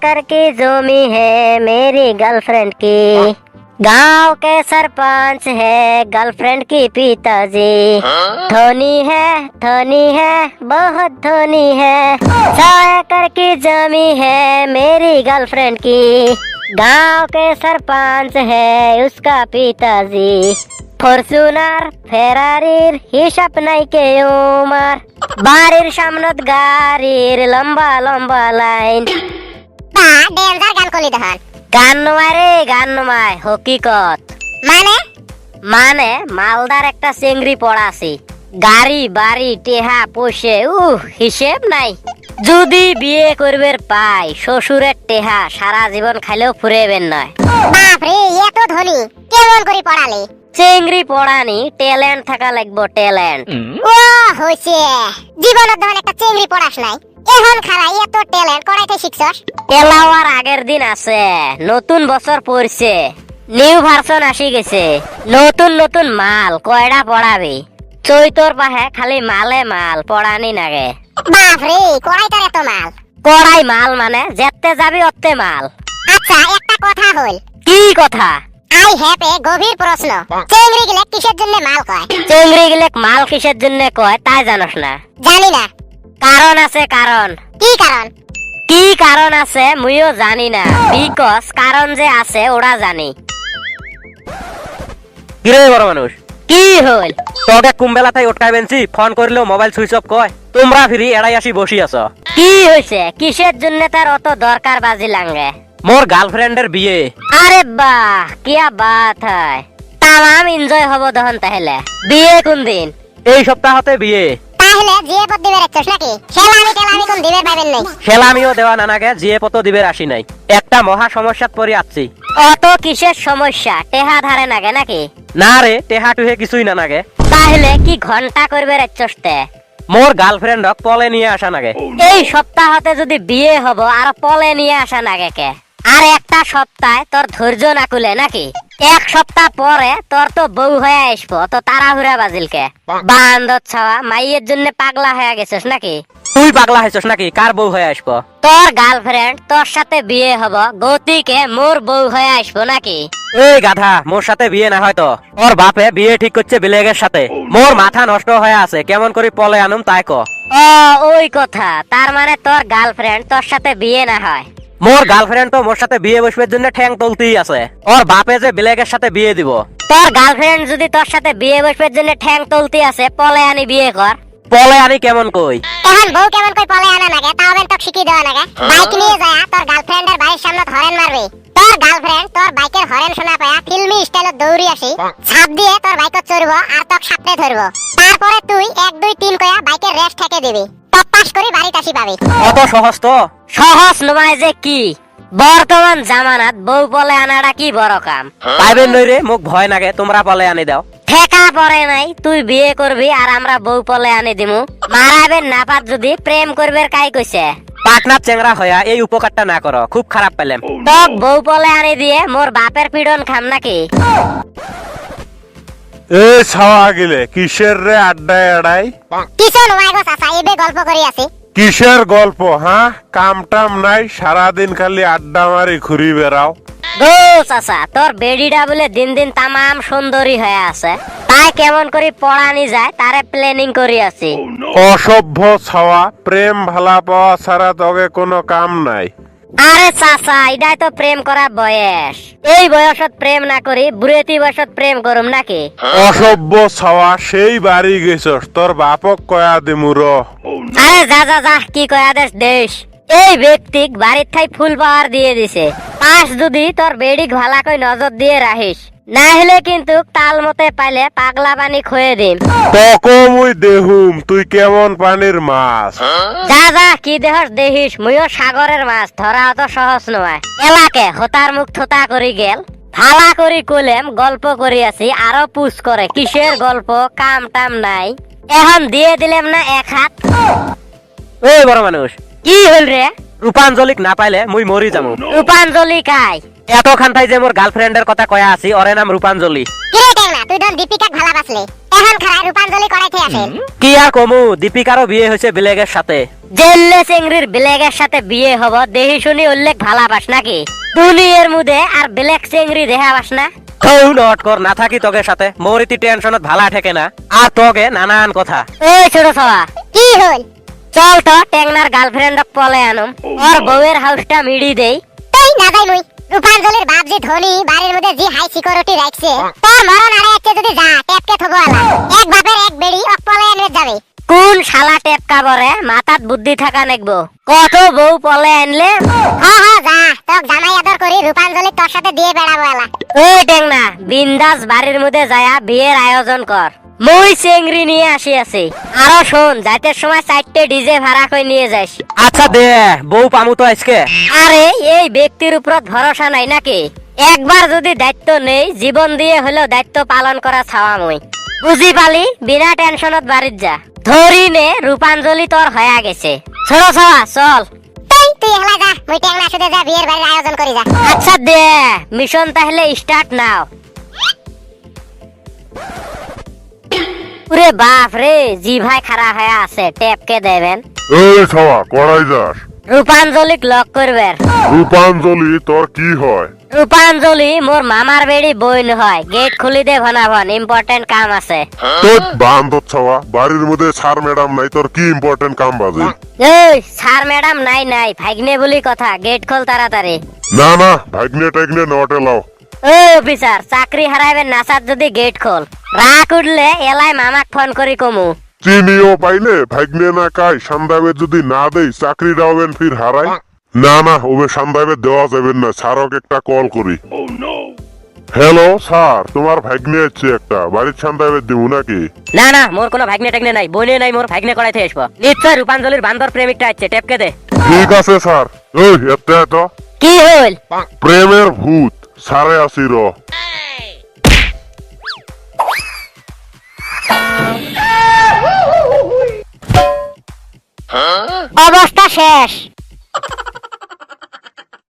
एकड़ की जमी है मेरी गर्लफ्रेंड की। गांव के सरपंच है गर्लफ्रेंड की पिताजी। धोनी है बहुत धोनी है। 100 एकड़ की जमी है मेरी गर्लफ्रेंड की। गांव के सरपंच है उसका पिताजी। फॉर्च्यूनर फेरारिर हिसाब নাই কে উমার। বাড়ির সামনত গাড়ির লম্বা লম্বা লাইন। বা ডেঞ্জার গান কলি দহন। গান নমায় রে গান নমায় হকিকত। মানে মালদার একটা চেংড়ি পড়াছি। গাড়ি বাড়ি টেহা পয়সে হিসেব নাই। যদি বিয়ে করবের পাই শ্বশুরের টেহা সারা জীবন খাইলেও ফুরেবেন নয়। বাপ রে এত ধনী কেমন করে পড়ালে? চেংড়ি পড়ানি ট্যালেন্ট থাকা লাগবো ট্যালেন্ট। ও হইছে জীবনত ধন একটা চেংড়ি পড়াস নাই এখন খারাই এত ট্যালেন্ট করাইতে শিখছস? এলাওয়ার আগের দিন আছে নতুন বছর পড়ছে নিউ ভার্সন আসি গেছে নতুন নতুন মাল কয়টা পড়াবি চৈতর পাহে খালি মালে মাল পড়ানি নাগে। বাপ রে কড়াইটার এত মাল? কড়াই মাল মানে যেতে যাবি অতে মাল। আচ্ছা একটা কথা হল। কি কথা? আই হ্যাভ এ গভীর প্রশ্ন। চেংড়ি গিলে কিসের জন্য মাল কয়? চেংড়ি গিলে মাল কিসের জন্য কয় তাই জানোস না? জানি না। কারণ আছে কারণ। কি কারণ? কি কারণ আছে মুইও জানি না বিকজ কারণ যে আছে ওরা জানি। কিরে বড় মানুষ কি হল? তোকে কুম্বেলা তাই ওটকাই বেনছি ফোন করলেও মোবাইল সুইচ অফ কয় তোমরা ফিরি এড়াই আসি বসি আছো। কি হইছে কিসের জন্য তার অত দরকার বাজি লাগে? মোর গার্লফ্রেন্ডের বিয়ে। আরে বাহ কিয়া বাত হয়। তামাম এনজয় হবো তখন তাহলে। বিয়ে কোন দিন? এই সপ্তাহতে বিয়ে। তাহলে জিয়ে পদ দিবে রাখছস নাকি? খেলামি কোন দিবে পাবেন নাই। সেলামিও দেওয়া নানাকে জিয়ে পতো দিবের আসি নাই। একটা মহা সমস্যাত পড়ি আছি। অত কিসের সমস্যা? টেহা ধারে নাগে নাকি? না রে টেহা টুহে কিছুই না নাগে। তাহলে কি ঘন্টা করবে রাখছসতে? মোর গার্লফ্রেন্ডক পলে নিয়ে আসা নাগে। এই সপ্তাহতে যদি বিয়ে হব আর পলে নিয়ে আসা নাগে কে? আর একটা সপ্তাহ তোর ধৈর্য না কুলে নাকি? এক সপ্তাহ পরে তোর তো বউ হয়ে আসবো তো তাড়াহুড়া বাজিলকে। বান্দর ছাওয়া মাইয়ের জন্য পাগলা হয়ে গেছিস নাকি? তুই পাগলা হয়েছিস নাকি? কার বউ হয়ে আসবো? তোর গার্লফ্রেন্ড তোর সাথে বিয়ে হব গতিকে মোর বউ হয়ে আসবো নাকি? এই গাধা মোর সাথে বিয়ে না হয়তো ওর বাপে বিয়ে ঠিক করছে বিলেগের সাথে। মোর মাথা নষ্ট হয়ে আছে কেমন করে পলে আনুম তাই ক। ও ওই কথা তার মানে তোর গার্লফ্রেন্ড তোর সাথে বিয়ে না হয়? মোর গার্লফ্রেন্ড তো মোর সাথে বিয়ে বসবার জন্য ঠ্যাং তুলতেই আছে। ওর বাপে যে বিলেগের সাথে বিয়ে দিব। তোর গার্লফ্রেন্ড যদি তোর সাথে বিয়ে বসবার জন্য ঠ্যাং তুলতে আছে পলে আনি বিয়ে কর। পলে আনি কেমন কই? এখন বউ কেমন কই পলে আনা নাগে তাও বেন তো শিখিয়ে দেওয়া নাগে। বাইক নিয়ে যায় তোর গার্লফ্রেন্ডের বাড়ির সামনে হরেন মারবে। তোর গার্লফ্রেন্ড তোর বাইকের হরেন শোনা পায়া ফিল্মি স্টাইলত দৌড়ি আসি ছাপ দিয়ে তোর বাইকত চড়বো আর তোক সামনে ধরবো। তারপরে তুই 1 2 3 কয়া বাইকের রেস ঠেকে দিবি। টপ পাস করে বাড়িতে আসি পাবি। অত সহজ তো? সহজ নয় যে কি? বর্তমান জামানাত বউ পলে আনাটা কি বড় কাম? পাইবেন নই রে মুখ ভয় নাগে তোমরা পলে আনি দাও। ঠেকা পড়ে নাই তুই বিয়ে করবি আর আমরা বউ পলে আনি দিমু। মারাবেন না পাত যদি প্রেম করবের কাই কইছে? পাটনার চেংরা হয়া এই উপকারটা না করো খুব খারাপ পেলাম। তোক বউ পলে আনি দিয়ে মোর বাপের পিডন খাম নাকি? এ ছাওয়া গেলে কিসের রে আড্ডায় এড়াই? কিশোর ওয়াইগো চাচা এবে গল্প করি আছি। কিসের গল্প? হ্যাঁ কাম টাম নাই সারাদিন খালি আড্ডা মারি ঘুরি বেড়াও। গো চাচা তোর বেডিটা বলে দিন দিন তামাম সুন্দরী হয়ে আছে তাই কেমন করে পড়ানি যায় তারে প্ল্যানিং করি আছি। অসভ্য ছাওয়া প্রেম ভালা পাওয়া ছাড়া তবে কোনো কাম নাই। আরে চাচা এটাই তো প্রেম করা বয়স। এই বয়সত প্রেম না করি বুড়েতি বয়সত প্রেম করুম নাকি? অসভ্য ছাওয়া সেই বাড়ি গেছস তোর বাপক কয়া দিমুর। আরে যা যা যা কি কয়া দেশ। এই ব্যক্তিক বাড়ির ঠাই ফুল পাওয়ার দিয়ে দিছে। পাঁচ যদি তোর বেডিক ভালা কই নজর দিয়ে রাখিস না হলে কিন্তু তাল মতে পাইলে পাগলা পানি খুয়ে দিম। তকো মুই দেহুম তুই কেমন পানির মাছ। যা যা কি দেহস দেহিস মুইও সাগরের মাছ ধরা অত সহজ নয়। এলাকে হতার মুখ থতা করি গেল ভালা করি কইলেম গল্প করি আছি আরো পুষ করে কিসের গল্প কাম টাম নাই। এখন দিয়ে দিলাম না এক হাত। এই বড় মানুষ কি হল রে? রূপাঞ্জলিক না পাইলে মুই মরি যামু। রূপাঞ্জলি কাই? এতখান তাই যে মোর গার্লফ্রেন্ডের কথা কয়া আছি ওরে নাম রূপাঞ্জলি। কিরে টেংনা তুই ধন দীপিকাক ভালোবাসলে এখন খারাপ রূপাঞ্জলি করাইতে আসেন। কি আর কমু, দীপিকারও বিয়ে হয়েছে বিলেগের সাথে। জেল্লে চেংড়ির ব্লেগের সাথে বিয়ে হব দেহি শুনি উল্লেখ ভালাবাস নাকি? দুনিয়ার মুদে আর ব্লেক চেংড়ি দেখাবাস না? হৌ নট কর, না থাকি তোকে সাথে মরিতি টেনশনত ভালা ঠেকে না, আর তোকে নানান কথা। ওই ছোট সবা, কি হল? চল তো টেংনার গার্লফ্রেন্ড পলে আনুম, ওর বউয়ের হাউসটা মিড়ি দেই। এই না যাই মুই। রূপাঞ্জলির বাপ যে ধনী, বাড়ির মধ্যে যে হাই সিকিউরিটি রাখছে, তোর মরণ আরে একটা যদি যা টেপকে থবো আলা। এক বাপের এক বেড়ি অকপলে এনে যাবে। কোন শালা টেপ কাবরে মাথাত বুদ্ধি থাকা নেকবো? কত বউ পলে আনলে। যা তোক জামাই আদর করি রূপাঞ্জলি তোর সাথে দিয়ে বেড়াবো আলা। ওই টেংনা, বিন্দাস বাড়ির মধ্যে যায়া বিয়ের আয়োজন কর, মই চেংড়ি নিয়ে আসি। আরো শোন, যাইতে সময় 4টে ডিজে ভাড়া করে নিয়ে যাস। আচ্ছা দে, বউ পামু তো আজকে। আরে এই ব্যক্তির উপর ভরসা নাই নাকি? একবার যদি দায়িত্ব নেই, জীবন দিয়ে হলেও দায়িত্ব পালন করা ছাওয়া মই। বুঝি পালি? বিনা টেনশনত বাড়ির যা। ধরি নে, রূপাঞ্জলি তোর হয়ে গেছে। ছোট ছাওয়া চল। তুই হেলা যা, মুই টেংনা শুধু যা বিয়ের বাড়ির আয়োজন করি যা। আচ্ছা দে, মিশন তাহলে স্টার্ট নাও। ওরে বাপ রে, জি ভাই খারাপ হয়ে আছে, টেপকে দেবেন। এই ছাওয়া করাই যাস। রূপাঞ্জলিক লক করবেন। রূপাঞ্জলি তোর কি হয়? রূপাঞ্জলি মোর মামার বেড়ি বইন হয়, গেট খুলি দে ভনাভন, ইম্পর্টেন্ট কাম আছে। তোর বান্ধব ছাওয়া, বাড়ির মধ্যে স্যার ম্যাডাম নাই, তোর কি ইম্পর্টেন্ট কাম বাজে? এই স্যার ম্যাডাম নাই, ভাগ্নে বলি কথা, গেট খোল তাড়াতাড়ি। না না, ভাগ্নে টাইগ্নে নটে লাও। ওই অফিসার, চাকরি হারাইবেন নাসার যদি গেট খোল। রাগ উঠলে এলাই মামাক ফোন করি কমু। চিনিও পাইলে ভাগ্নে না কাই সন্ধ্যাবে যদি না দেই চাকরি দাওবেন ফির হারাই। না না, ওবে সন্ধ্যাবে দেওয়া যাবেন না, স্যারক একটা কল করি। হ্যালো স্যার, তোমার ভাগ্নে আছে একটা, বাড়ির সন্ধ্যাবে দিব নাকি? না না, মোর কোনো ভাগ্নে টাগ্নে নাই, বইনে নাই, মোর ভাগ্নে করাইতে আসবো। নিশ্চয় রূপাঞ্জলির বান্দর প্রেমিকটা আছে, টেপকে দে। ঠিক আছে স্যার। ওই এত কি হইল? প্রেমের ভূত সারে আসি র। অবস্থা শেষ।